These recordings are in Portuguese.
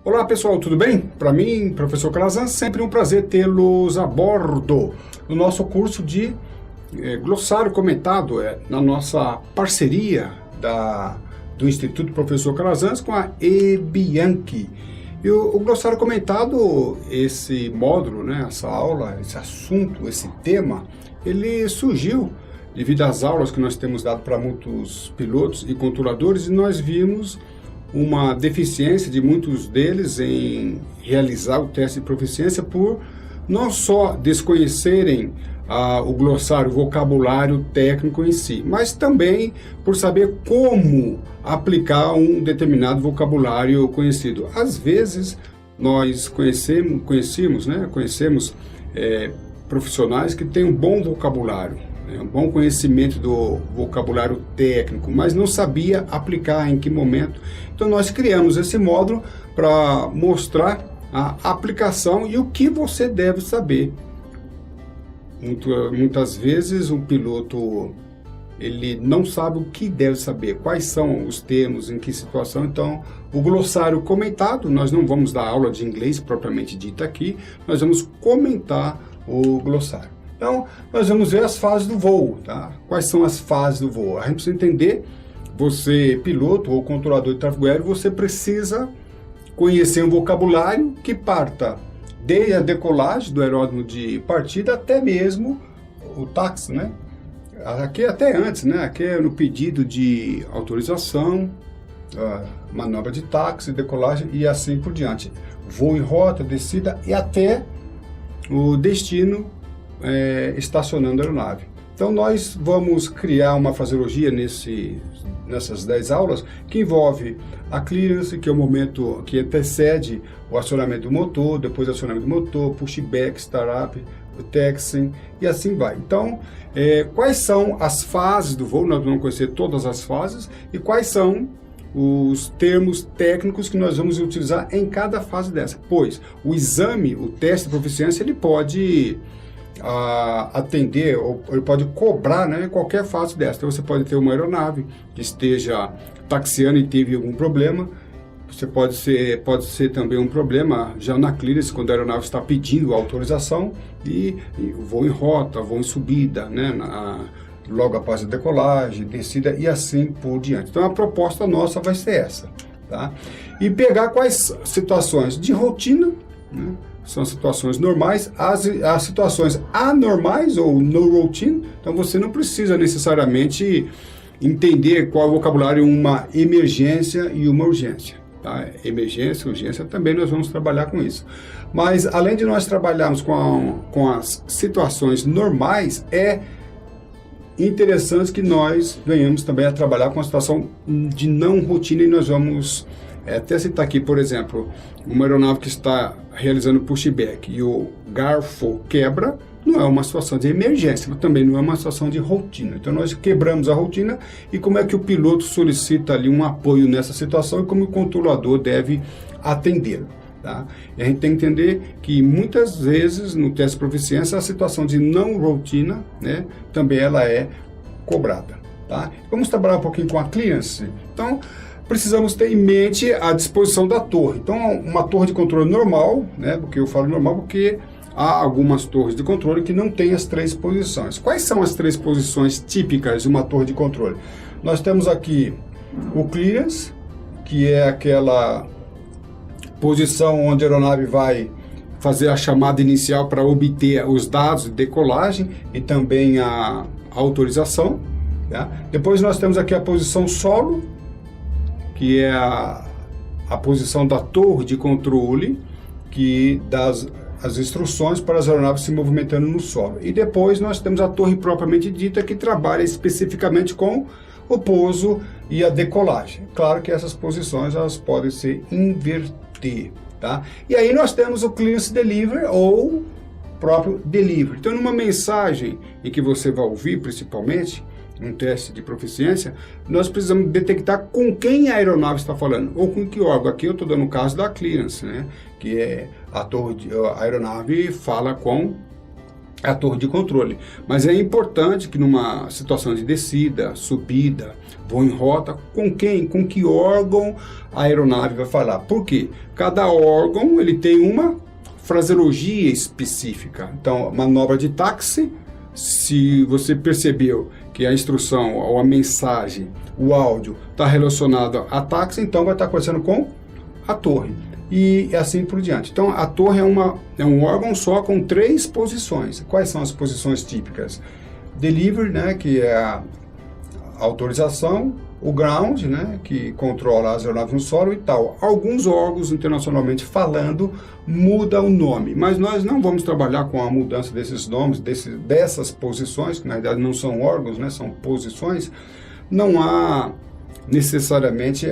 Olá pessoal, tudo bem? Para mim, professor Calazan, sempre um prazer tê-los a bordo no nosso curso de glossário comentado, na nossa parceria do Instituto Professor Calazan com a eBianchi. E o glossário comentado, esse módulo, né, essa aula, esse assunto, esse tema, ele surgiu devido às aulas que nós temos dado para muitos pilotos e controladores, e nós vimos uma deficiência de muitos deles em realizar o teste de proficiência por não só desconhecerem o glossário, o vocabulário técnico em si, mas também por saber como aplicar um determinado vocabulário conhecido. Às vezes, nós conhecemos profissionais que têm um bom vocabulário, um bom conhecimento do vocabulário técnico, mas não sabia aplicar em que momento. Então nós criamos esse módulo para mostrar a aplicação e o que você deve saber. Muitas vezes um piloto ele não sabe o que deve saber, quais são os termos, em que situação. Então, o glossário comentado, nós não vamos dar aula de inglês propriamente dita aqui, nós vamos comentar o glossário. Então, nós vamos ver as fases do voo, tá? Quais são as fases do voo? A gente precisa entender, você piloto ou controlador de tráfego aéreo, você precisa conhecer um vocabulário que parta desde a decolagem do aeródromo de partida até mesmo o táxi, né? Aqui até antes, né? Aqui é no pedido de autorização, manobra de táxi, decolagem e assim por diante. Voo em rota, descida e até o destino estacionando a aeronave. Então nós vamos criar uma fraseologia nessas 10 aulas que envolve a clearance, que é o momento que antecede o acionamento do motor, depois o acionamento do motor, pushback, startup, o taxiing e assim vai. Então, quais são as fases do voo? Nós vamos conhecer todas as fases e quais são os termos técnicos que nós vamos utilizar em cada fase dessa. Pois o exame, o teste de proficiência, ele pode atender, ou ele pode cobrar, né, qualquer fase dessa. Então você pode ter uma aeronave que esteja taxiando e teve algum problema. Você pode ser também um problema já na clearance, quando a aeronave está pedindo autorização e voo em rota, voo em subida, né, logo após a decolagem, descida e assim por diante. Então a proposta nossa vai ser essa, tá? E pegar quais situações de rotina, né? São situações normais, as situações anormais ou no routine, então você não precisa necessariamente entender qual é o vocabulário uma emergência e uma urgência. Tá? Emergência, urgência, também nós vamos trabalhar com isso. Mas além de nós trabalharmos com as situações normais, é interessante que nós venhamos também a trabalhar com a situação de não rotina, e nós vamos até citar aqui, por exemplo, uma aeronave que está realizando pushback e o garfo quebra, não é uma situação de emergência, mas também não é uma situação de rotina. Então nós quebramos a rotina e como é que o piloto solicita ali um apoio nessa situação e como o controlador deve atendê-lo. Tá? E a gente tem que entender que muitas vezes no teste de proficiência a situação de não rotina, né, também ela é cobrada. Tá? Vamos trabalhar um pouquinho com a clearance. Então precisamos ter em mente a disposição da torre. Então uma torre de controle normal, né, porque eu falo normal porque há algumas torres de controle que não têm as 3 posições. Quais são as 3 posições típicas de uma torre de controle? Nós temos aqui o clearance, que é aquela posição onde a aeronave vai fazer a chamada inicial para obter os dados de decolagem e também a autorização. Tá? Depois nós temos aqui a posição solo, que é a posição da torre de controle, que dá as instruções para as aeronaves se movimentando no solo. E depois nós temos a torre propriamente dita, que trabalha especificamente com o pouso e a decolagem. Claro que essas posições elas podem se inverter. Tá? E aí nós temos o clearance delivery ou próprio delivery. Então, numa mensagem em que você vai ouvir, principalmente, um teste de proficiência, nós precisamos detectar com quem a aeronave está falando, ou com que órgão. Aqui eu estou dando o caso da clearance, né? Que é a aeronave fala com a torre de controle. Mas é importante que numa situação de descida, subida, voo em rota, com quem, com que órgão a aeronave vai falar. Por quê? Cada órgão ele tem uma fraseologia específica. Então, manobra de táxi, se você percebeu que a instrução ou a mensagem, o áudio está relacionado a táxi, então vai estar conversando com a torre. E assim por diante. Então, a torre é um órgão só com 3 posições. Quais são as posições típicas? Delivery, né, que é a autorização, o ground, né, que controla as aeronaves no solo e tal. Alguns órgãos, internacionalmente falando, mudam o nome, mas nós não vamos trabalhar com a mudança desses nomes, dessas posições, que na verdade não são órgãos, né, são posições. Não há necessariamente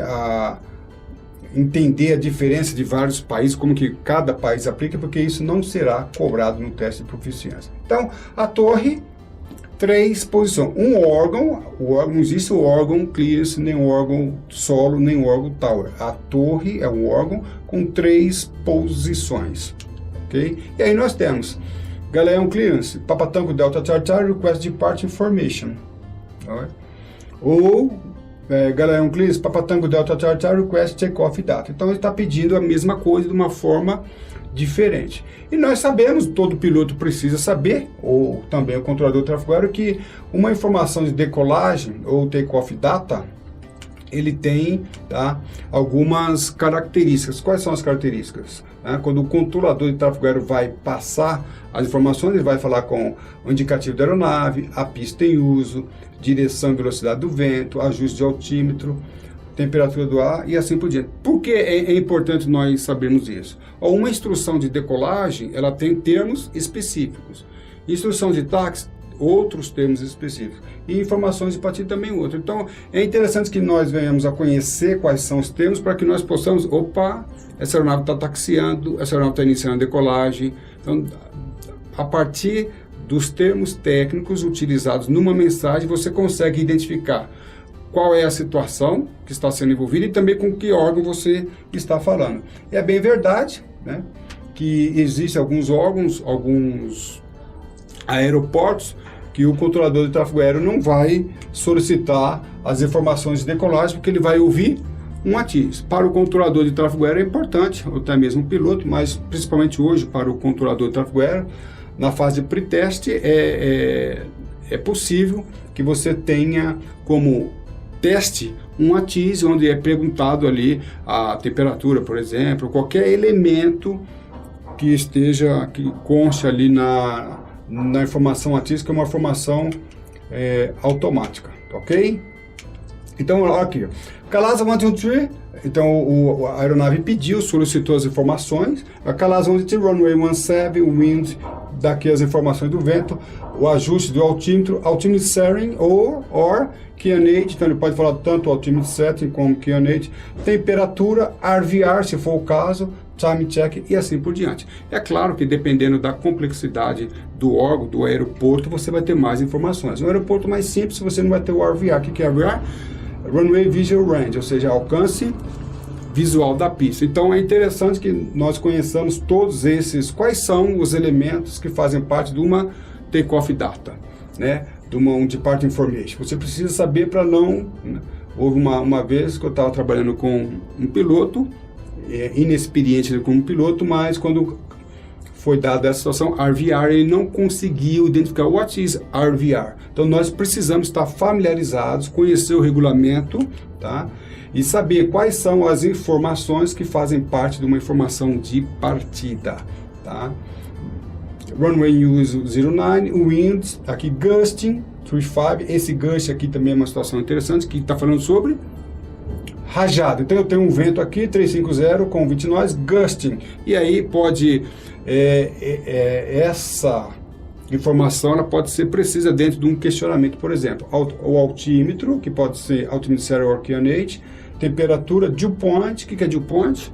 entender a diferença de vários países, como que cada país aplica, porque isso não será cobrado no teste de proficiência. Então, a torre, 3 posições. Um órgão, não existe o órgão clearance, nem o órgão solo, nem o órgão tower. A torre é um órgão com 3 posições. Ok? E aí nós temos Galeão clearance, Papa Tango Delta Charlie request depart information. Right? Ou Galeão clearance, Papa Tango Delta Charlie request takeoff data. Então ele está pedindo a mesma coisa de uma forma diferente. E nós sabemos, todo piloto precisa saber, ou também o controlador de tráfego aéreo, que uma informação de decolagem ou takeoff data, ele tem, tá, algumas características. Quais são as características? Quando o controlador de tráfego aéreo vai passar as informações, ele vai falar com o indicativo da aeronave, a pista em uso, direção e velocidade do vento, ajuste de altímetro, temperatura do ar e assim por diante. Por que é importante nós sabermos isso? Uma instrução de decolagem, ela tem termos específicos. Instrução de táxi, outros termos específicos. E informações de partida também outro. Então, é interessante que nós venhamos a conhecer quais são os termos para que nós possamos, essa aeronave está taxiando, essa aeronave está iniciando a decolagem. Então, a partir dos termos técnicos utilizados numa mensagem, você consegue identificar qual é a situação que está sendo envolvida e também com que órgão você está falando. É bem verdade, né, que existem alguns órgãos, alguns aeroportos, que o controlador de tráfego aéreo não vai solicitar as informações de decolagem, porque ele vai ouvir um ATIS. Para o controlador de tráfego aéreo é importante, ou até mesmo o piloto, mas principalmente hoje para o controlador de tráfego aéreo, na fase de preteste, é possível que você tenha como teste um ATIS, onde é perguntado ali a temperatura, por exemplo, qualquer elemento que conste ali na informação ATIS, que é uma informação automática, ok? Então, aqui, Calasa 123, então a aeronave solicitou as informações, a Calasa 123, runway 17, wind, daqui as informações do vento, o ajuste do altímetro setting or QNH, então ele pode falar tanto altímetro setting como QNH, temperatura, RVR, se for o caso, time check e assim por diante. É claro que dependendo da complexidade do órgão, do aeroporto, você vai ter mais informações. No aeroporto mais simples, você não vai ter o RVR. O que é RVR? Runway Visual Range, ou seja, alcance visual da pista. Então é interessante que nós conheçamos todos esses, quais são os elementos que fazem parte de uma takeoff data, né? De um depart information. Você precisa saber para não... Né? Houve uma vez que eu estava trabalhando com um piloto, inexperiente como piloto, mas quando foi dada essa situação, RVR, ele não conseguiu identificar what is RVR. Então nós precisamos estar familiarizados, conhecer o regulamento, tá? E saber quais são as informações que fazem parte de uma informação de partida, tá? Runway News 09, Winds, aqui Gusting 35, esse gust aqui também é uma situação interessante, que está falando sobre rajada. Então eu tenho um vento aqui, 350 com 20 nós, gusting, e aí pode, essa informação ela pode ser precisa dentro de um questionamento, por exemplo, o altímetro, que pode ser altímetro serial or QNH, temperatura, dew point, o que é dew point?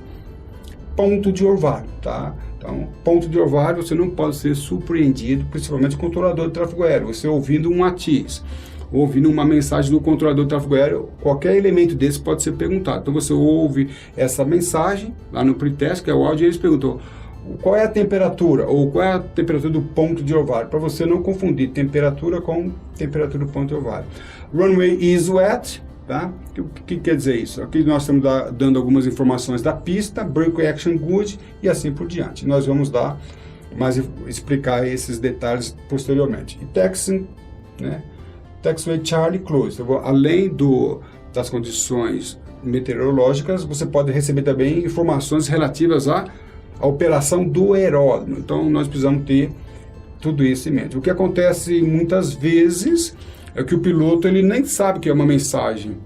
Ponto de orvalho, tá? Então, ponto de orvalho, você não pode ser surpreendido, principalmente o controlador de tráfego aéreo, você ouvindo um ATIS, ouvindo uma mensagem do controlador de tráfego aéreo, qualquer elemento desse pode ser perguntado. Então você ouve essa mensagem lá no pretest, que é o áudio, e eles perguntam, qual é a temperatura, ou qual é a temperatura do ponto de orvalho, para você não confundir temperatura com temperatura do ponto de orvalho. Runway is wet, tá? O que quer dizer isso? Aqui nós estamos dando algumas informações da pista, breakaway action good e assim por diante. Nós vamos dar explicar esses detalhes posteriormente. E taxiing, né? Taxiway Charlie closed. Além das condições meteorológicas, você pode receber também informações relativas à operação do aeródromo. Então, nós precisamos ter tudo isso em mente. O que acontece muitas vezes é que o piloto ele nem sabe que é uma mensagem,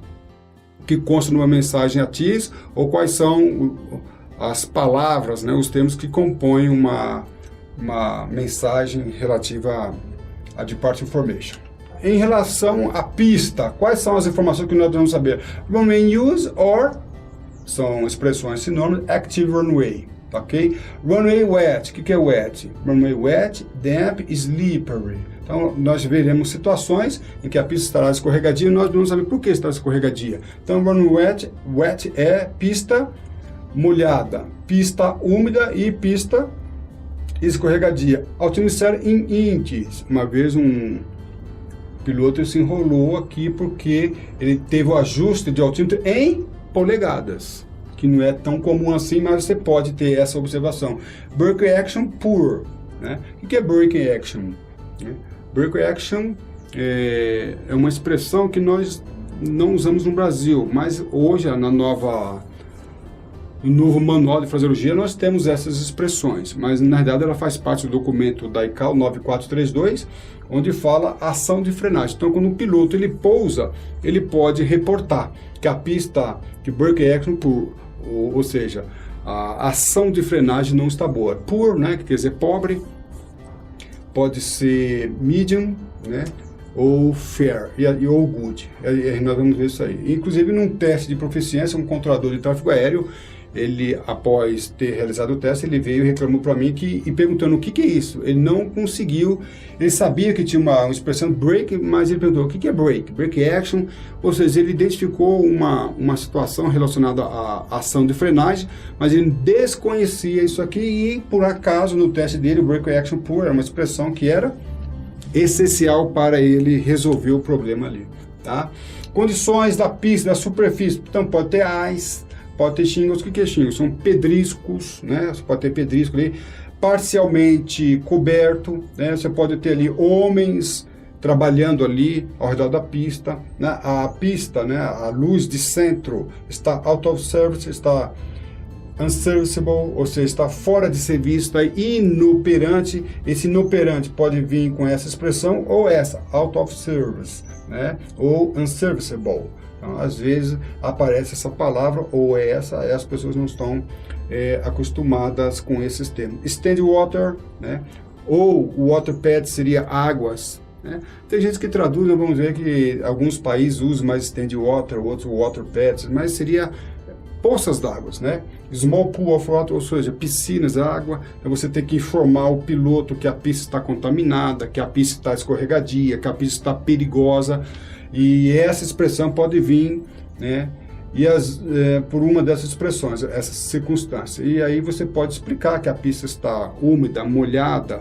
que consta numa mensagem ATIS, ou quais são as palavras, né, os termos que compõem uma mensagem relativa a Departure Information. Em relação à pista, quais são as informações que nós devemos saber? Runway use or, são expressões sinônimas, active runway, ok? Runway wet, o que é wet? Runway wet, damp, slippery. Então, nós veremos situações em que a pista estará escorregadia e nós devemos saber por que está escorregadia. Então, runway wet é pista molhada, pista úmida e pista escorregadia. Altimeter in inches. Uma vez um piloto se enrolou aqui porque ele teve o ajuste de altímetro em polegadas, que não é tão comum assim, mas você pode ter essa observação. Breakaway action poor, né? O que é breakaway action? Breakaway action é uma expressão que nós não usamos no Brasil, mas hoje no novo manual de fraseologia nós temos essas expressões, mas na verdade ela faz parte do documento da ICAO 9432, onde fala ação de frenagem. Então, quando o piloto ele pousa, ele pode reportar que a pista, que breakaway action poor, ou seja, a ação de frenagem não está boa. Poor, né, que quer dizer pobre, pode ser medium, né, ou fair, ou good. Nós vamos ver isso aí. Inclusive, num teste de proficiência, um controlador de tráfego aéreo, ele, após ter realizado o teste, ele veio e reclamou para mim e perguntando o que é isso. Ele não conseguiu, ele sabia que tinha uma expressão break, mas ele perguntou o que é break? Break action, ou seja, ele identificou uma situação relacionada à ação de frenagem, mas ele desconhecia isso aqui e, por acaso, no teste dele, o break action poor era uma expressão que era essencial para ele resolver o problema ali, tá? Condições da pista, da superfície, então pode ter ice, pode ter shingles. O que é shingles? São pedriscos, né? Você pode ter pedrisco ali, parcialmente coberto, né? Você pode ter ali homens trabalhando ali ao redor da pista, né? A pista, né? A luz de centro está out of service, está unserviceable, ou seja, está fora de serviço, está inoperante. Esse inoperante pode vir com essa expressão ou essa, out of service, né? Ou unserviceable. Então, às vezes aparece essa palavra ou essa, as pessoas não estão acostumadas com esses termos. Stand water, né? Ou water pad seria águas, né? Tem gente que traduz, vamos ver que alguns países usam mais stand water, outros water pads, mas seria poças d'água, né? Small pool of water, ou seja, piscinas de água. Então você tem que informar o piloto que a pista está contaminada, que a pista está escorregadia, que a pista está perigosa. E essa expressão pode vir, né, por uma dessas expressões, essa circunstância. E aí você pode explicar que a pista está úmida, molhada,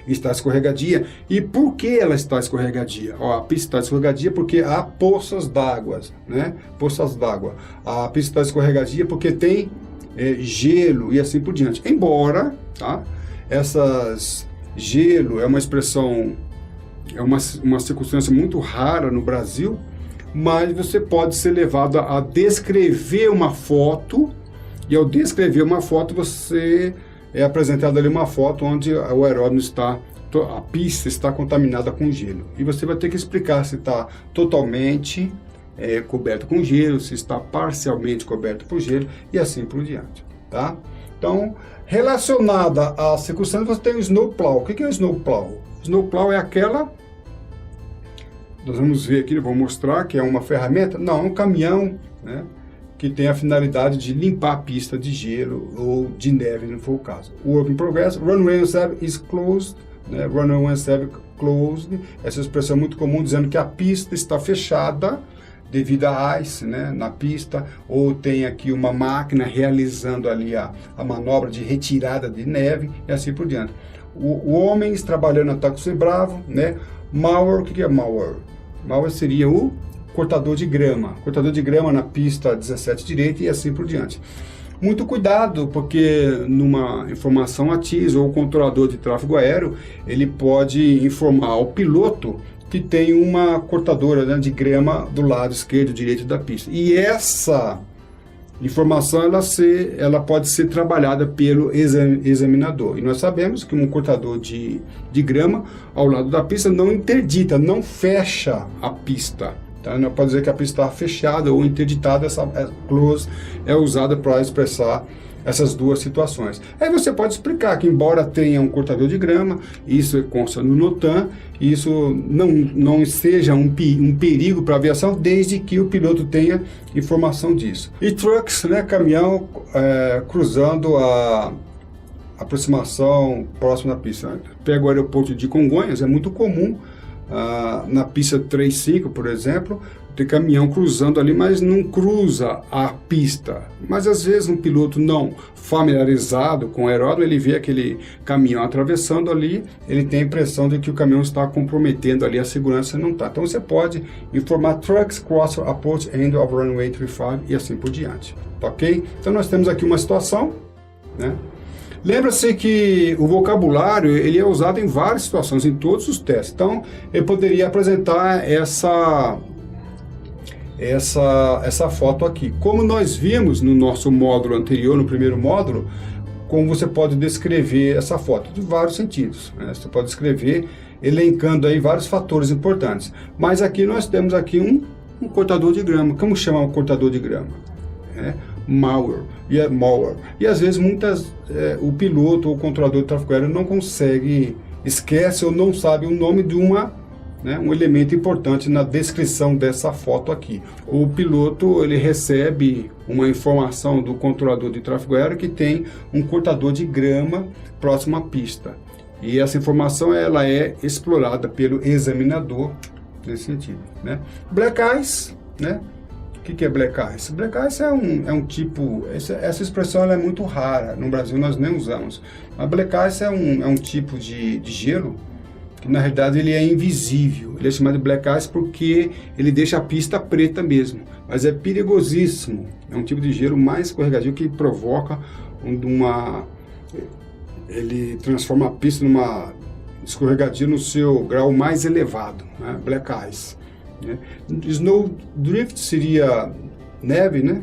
está escorregadia. E por que ela está escorregadia? A pista está escorregadia porque há poças d'água, né? Poças d'água. A pista está escorregadia porque tem gelo e assim por diante. Embora, tá, gelo é uma expressão, é uma circunstância muito rara no Brasil, mas você pode ser levado a descrever uma foto, e ao descrever uma foto você é apresentado ali uma foto onde o aeródromo a pista está contaminada com gelo. E você vai ter que explicar se está totalmente coberto com gelo, se está parcialmente coberto por gelo e assim por diante, tá? Então, relacionada à circunstância, você tem o snowplow. O que é o snowplow? Snowplow é aquela, nós vamos ver aqui, vou mostrar que é uma ferramenta, não, é um caminhão, né, que tem a finalidade de limpar a pista de gelo ou de neve, não for o caso. Work in progress, runway is closed, né, runway closed, essa expressão é muito comum dizendo que a pista está fechada, devido a ice, né, na pista, ou tem aqui uma máquina realizando ali a manobra de retirada de neve e assim por diante. Homens trabalhando na táxi bravo, né? Mower, o que é mower? Mower seria o cortador de grama na pista 17 direita e assim por diante. Muito cuidado, porque numa informação ATIS ou o controlador de tráfego aéreo, ele pode informar ao piloto que tem uma cortadora, né, de grama do lado esquerdo e direito da pista. E essa informação ela pode ser trabalhada pelo examinador. E nós sabemos que um cortador de grama ao lado da pista não interdita, não fecha a pista. Tá? Não pode dizer que a pista está fechada ou interditada, essa close é usada para expressar essas duas situações. Aí você pode explicar que, embora tenha um cortador de grama, isso consta no NOTAM, isso não seja um perigo para a aviação, desde que o piloto tenha informação disso. E trucks, né, caminhão cruzando a aproximação próxima da pista. Pega o aeroporto de Congonhas, é muito comum, na pista 35, por exemplo, tem caminhão cruzando ali, mas não cruza a pista. Mas às vezes um piloto não familiarizado com o aeródromo, ele vê aquele caminhão atravessando ali, ele tem a impressão de que o caminhão está comprometendo ali a segurança, não está. Então você pode informar trucks cross approach end of runway 35 e assim por diante, tá ok? Então nós temos aqui uma situação, né? Lembra-se que o vocabulário ele é usado em várias situações, em todos os testes. Então, eu poderia apresentar essa foto aqui. Como nós vimos no nosso módulo anterior, no primeiro módulo, como você pode descrever essa foto? De vários sentidos, né? Você pode descrever elencando aí vários fatores importantes. Mas aqui nós temos aqui um cortador de grama. Como chama um cortador de grama? Mower. E às vezes o piloto ou o controlador de tráfego aéreo não consegue, esquece ou não sabe o nome de um elemento importante na descrição dessa foto aqui. O piloto ele recebe uma informação do controlador de tráfego aéreo que tem um cortador de grama próximo à pista. E essa informação ela é explorada pelo examinador nesse sentido, né? Black ice, né? O que é black ice? Black ice é um tipo, essa expressão ela é muito rara, no Brasil nós nem usamos. Mas black ice é um tipo de gelo que na realidade ele é invisível. Ele é chamado de black ice porque ele deixa a pista preta mesmo, mas é perigosíssimo. É um tipo de gelo mais escorregadio que provoca ele transforma a pista numa escorregadia no seu grau mais elevado, né? Black ice. Snowdrift seria neve, né,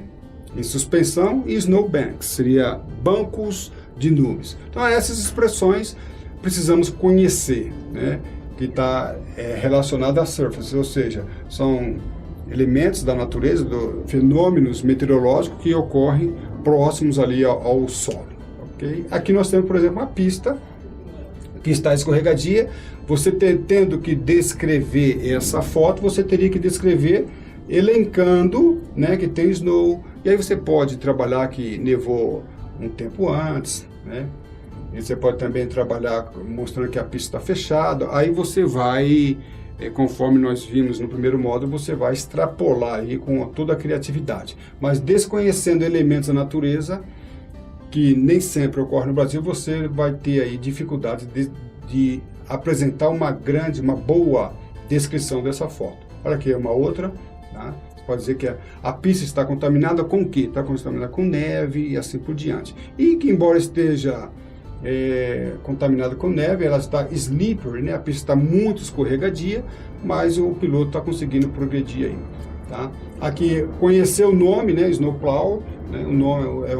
em suspensão, e snowbanks seria bancos de nuvens. Então essas expressões precisamos conhecer, né, que está relacionado à surface, ou seja, são elementos da natureza, fenômenos meteorológicos que ocorrem próximos ali ao solo. Okay? Aqui nós temos, por exemplo, uma pista que está escorregadia. Você tendo que descrever essa foto, você teria que descrever elencando, né, que tem snow, e aí você pode trabalhar que nevou um tempo antes, né? E você pode também trabalhar mostrando que a pista está fechada. Aí você vai, conforme nós vimos no primeiro módulo, você vai extrapolar aí com toda a criatividade. Mas desconhecendo elementos da natureza, que nem sempre ocorre no Brasil, você vai ter aí dificuldade de apresentar uma boa descrição dessa foto. Olha aqui uma outra, tá? Você pode dizer que a pista está contaminada com o quê? Está contaminada com neve e assim por diante. E que embora esteja contaminada com neve, ela está slippery, né? A pista está muito escorregadia, mas o piloto está conseguindo progredir aí. Tá? Aqui, conhecer o nome, né? Snowplow, né? O nome é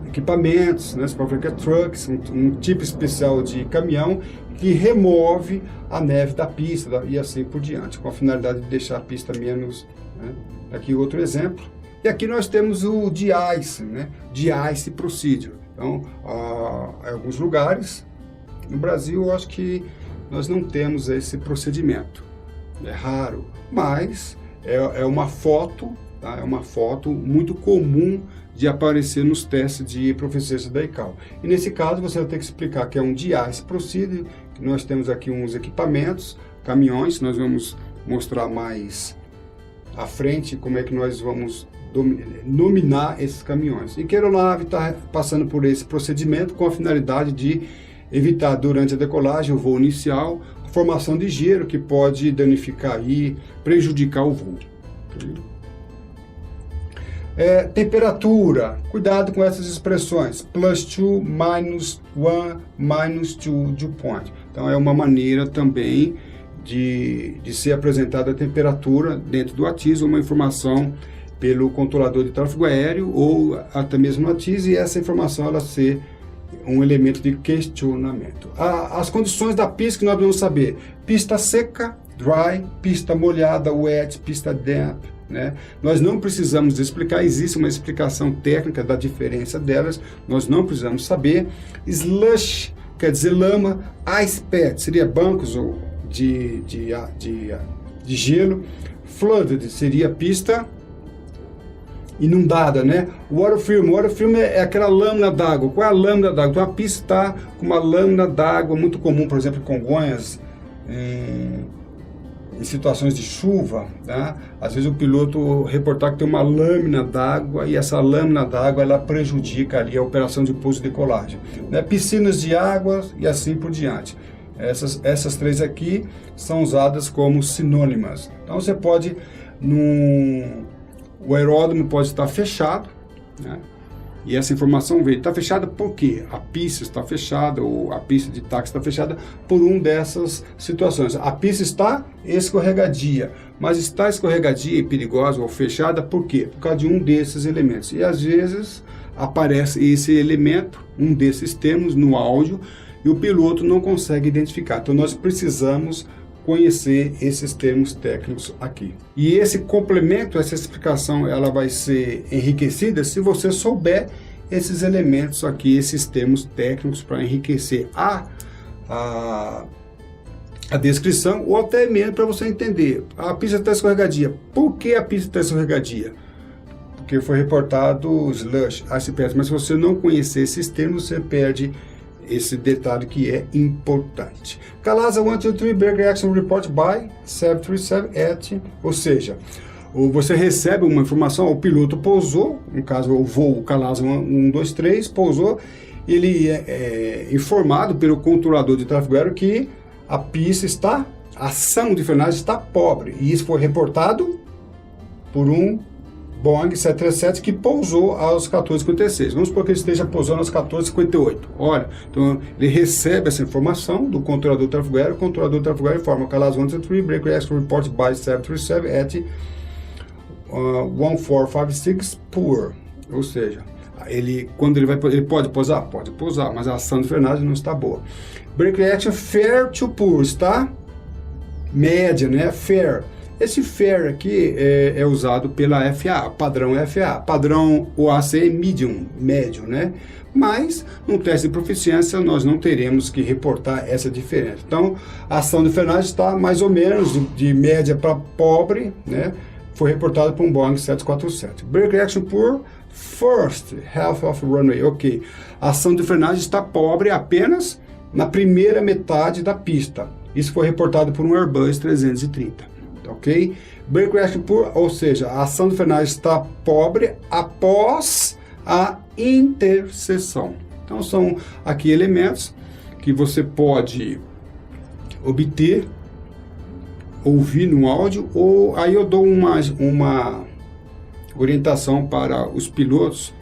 equipamentos, né? Você pode falar que é trucks, um tipo especial de caminhão que remove a neve da pista e assim por diante, com a finalidade de deixar a pista menos, né? Aqui outro exemplo. E aqui nós temos o de-ice, né? De-ice procedure. Então, em alguns lugares, no Brasil, eu acho que nós não temos esse procedimento. É raro, mas é uma foto, tá? É uma foto muito comum de aparecer nos testes de proficiência da ICAO. E nesse caso, você vai ter que explicar que é um de-ice procedure, que nós temos aqui uns equipamentos, caminhões, nós vamos mostrar mais à frente, como é que nós vamos nominar esses caminhões. E que a aeronave está passando por esse procedimento com a finalidade de evitar, durante a decolagem, o voo inicial, a formação de gelo que pode danificar e prejudicar o voo. Temperatura, cuidado com essas expressões, +2, -1, -2 dew point. Então é uma maneira também de ser apresentada a temperatura dentro do ATIS, uma informação pelo controlador de tráfego aéreo ou até mesmo no ATIS, e essa informação ela ser um elemento de questionamento. As condições da pista que nós devemos saber: pista seca, dry, pista molhada, wet, pista damp, né? Nós não precisamos explicar, existe uma explicação técnica da diferença delas, nós não precisamos saber. Slush quer dizer lama, ice pad seria bancos de gelo, flooded seria pista inundada, né? Water film é aquela lâmina d'água. Qual é a lâmina d'água? Então a pista está com uma lâmina d'água, muito comum, por exemplo, em Congonhas, em situações de chuva, tá? Às vezes o piloto reportar que tem uma lâmina d'água e essa lâmina d'água ela prejudica ali a operação de pouso e decolagem, né? Piscinas de água e assim por diante. Essas três aqui são usadas como sinônimas. Então você pode, o aeródromo pode estar fechado, né? E essa informação veio. Está fechada por quê? A pista está fechada, ou a pista de táxi está fechada por uma dessas situações. A pista está escorregadia, mas está escorregadia e perigosa ou fechada por quê? Por causa de um desses elementos. E às vezes aparece esse elemento, um desses termos no áudio, e o piloto não consegue identificar. Então nós precisamos conhecer esses termos técnicos aqui. E esse complemento, essa explicação, ela vai ser enriquecida se você souber esses elementos aqui, esses termos técnicos, para enriquecer a descrição, ou até mesmo para você entender. A pista está escorregadia. Por que a pista está escorregadia? Porque foi reportado slush, ice pads. Mas se você não conhecer esses termos, você perde esse detalhe que é importante. CALASA 123 Break Reaction Report by 737 at, ou seja, você recebe uma informação, o piloto pousou, no caso o voo CALASA 123 pousou, ele é informado pelo controlador de tráfego aéreo que a pista a ação de frenagem está pobre, e isso foi reportado por um Boeing 737 que pousou aos 14h56. Vamos supor que ele esteja pousando aos 14h58. Olha, então ele recebe essa informação do controlador de tráfego aéreo. O controlador de tráfego aéreo informa CALASA 123 Break Reaction Report by 737 at 1456 poor. Ou seja, quando ele pode pousar? Pode pousar, mas a ação de frenagem não está boa. Break Reaction fair to poor, está média, né? Fair. Esse fair aqui é usado pela FAA, padrão FAA, padrão OAC medium, médio, né? Mas no teste de proficiência nós não teremos que reportar essa diferença. Então a ação de frenagem está mais ou menos de média para pobre, né? Foi reportado por um Boeing 747. Brake Reaction Poor, first half of runway, ok. A ação de frenagem está pobre apenas na primeira metade da pista. Isso foi reportado por um Airbus 330. Ok? Brake Reaction Poor, ou seja, a ação de frenagem está pobre após a interseção. Então são aqui elementos que você pode obter, ouvir no áudio, ou aí eu dou uma orientação para os pilotos,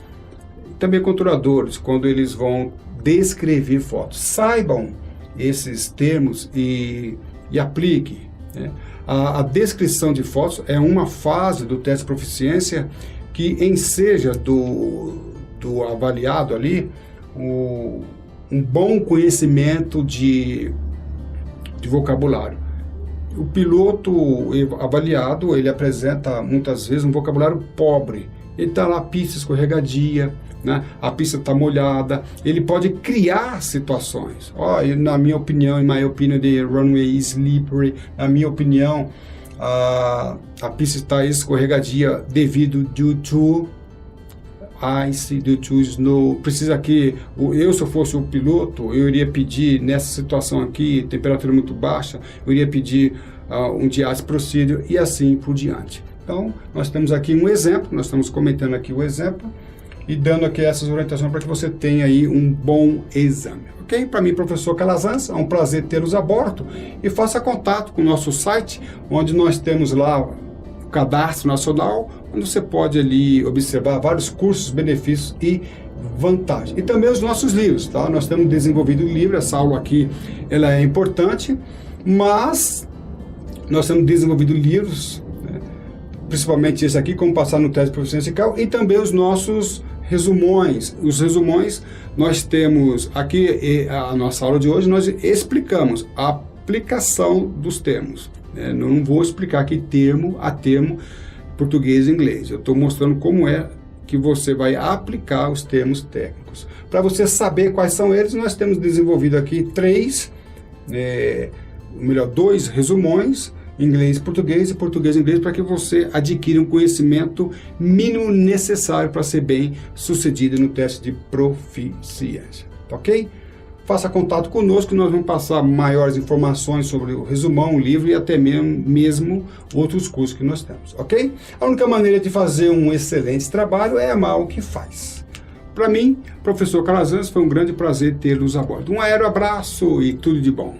também controladores, quando eles vão descrever fotos. Saibam esses termos e aplique, né? A descrição de fotos é uma fase do teste de proficiência que enseja do avaliado ali um bom conhecimento de vocabulário. O piloto avaliado, ele apresenta muitas vezes um vocabulário pobre. Ele está lá, pista escorregadia, né? A pista está molhada, ele pode criar situações. Na minha opinião, the runway is slippery. Na minha opinião, a pista está escorregadia devido due to ice, due to snow. Precisa que se eu fosse o piloto, eu iria pedir nessa situação aqui, temperatura muito baixa, eu iria pedir um de-ice procedure e assim por diante. Então, nós temos aqui um exemplo, nós estamos comentando aqui o exemplo e dando aqui essas orientações para que você tenha aí um bom exame. Ok? Para mim, professor Calazans, é um prazer tê-los a bordo e faça contato com o nosso site, onde nós temos lá o Cadastro Nacional, onde você pode ali observar vários cursos, benefícios e vantagens. E também os nossos livros, tá? Nós temos desenvolvido o livro, essa aula aqui ela é importante, mas nós temos desenvolvido livros, né? Principalmente esse aqui, como passar no teste proficiência, e também os nossos resumões. Os resumões, nós temos aqui, a nossa aula de hoje, nós explicamos a aplicação dos termos. Eu não vou explicar aqui termo a termo, português e inglês. Eu estou mostrando como é que você vai aplicar os termos técnicos. Para você saber quais são eles, nós temos desenvolvido aqui dois resumões, inglês e português e inglês, para que você adquira um conhecimento mínimo necessário para ser bem sucedido no teste de proficiência. Ok? Faça contato conosco, nós vamos passar maiores informações sobre o resumão, o livro e até mesmo outros cursos que nós temos, ok? A única maneira de fazer um excelente trabalho é amar o que faz. Para mim, professor Calazans, foi um grande prazer tê-los a bordo. Um abraço e tudo de bom.